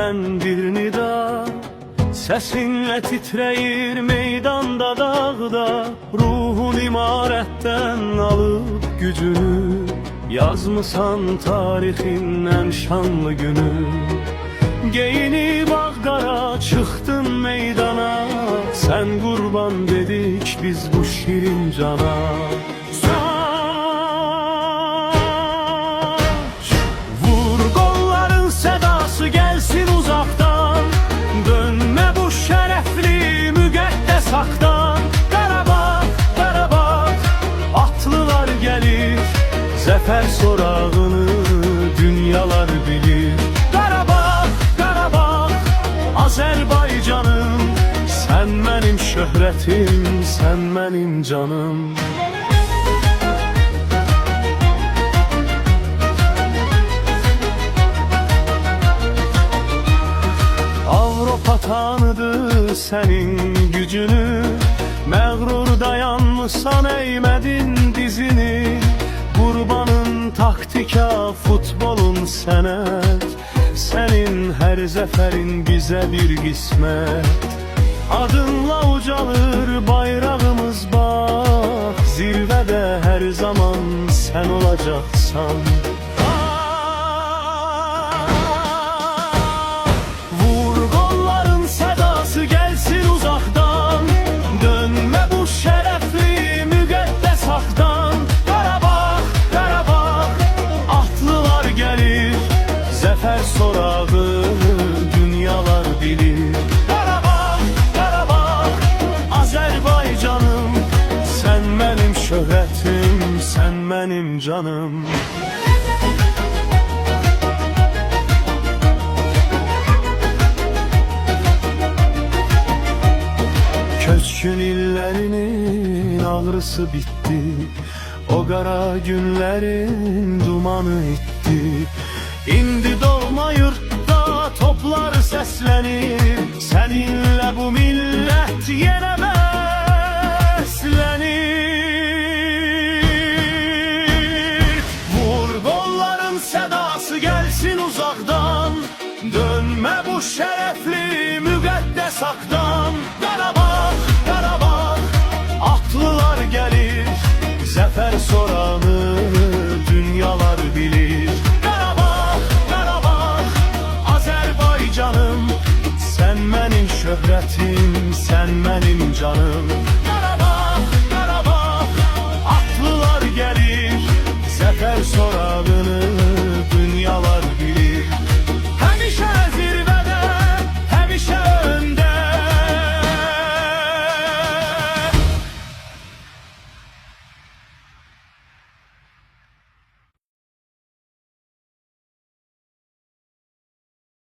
ben bir nida. Sesinle titreyir meydanda dağda, ruhun imaretten alıp gücünü. Yazmısan tarihin en şanlı günü. Geyinip Ağdara çıktın meydana, sen kurban dedik biz bu şirin cana. Vur kolların sedası gelsin uzaktan, dönme bu şerefli müqəddəs haqdan. Qarabağ, Qarabağ, atlılar gelir, zəfər sorağını dünyalar bilir. Qarabağ, Qarabağ, Azərbaycanım, sən mənim şöhrətim, sən mənim canım. Avropa tanıdı senin gücünü, məğrur dayanmışsan eğmedin dizini. Qurbanın taktika, futbolun sənət, senin her zəfərin bizə bir qismət. Adınla ucalır bayrağımız bak, zirvədə hər zaman sen olacaksan. Vur qolların sədası gəlsin uzaqdan, dönmə bu şərəfli müqəddəs haqdan. Qarabağ, Qarabağ, atlılar gəlir, zəfər sorağı dünyalar bilir. Qarabağ, Qarabağ, Azərbaycanım, sən mənim şöhrətim, sən mənim canım. Köçkün illərinin ağrısı bitti, o qara günlərin dumanı itti. İndi doğma yurtda toplar səslənir, səninlə bu millət yenə bəslənir. Vur qolların sədası gəlsin uzaqdan, dönmə bu şərəfli müqəddəs haqdan. Qarabağ, Qarabağ, atlılar gəlir, zəfər soranı dünyalar bilir. Qarabağ, Qarabağ, Azərbaycanım, sən mənim şöhrətim, sən mənim canım.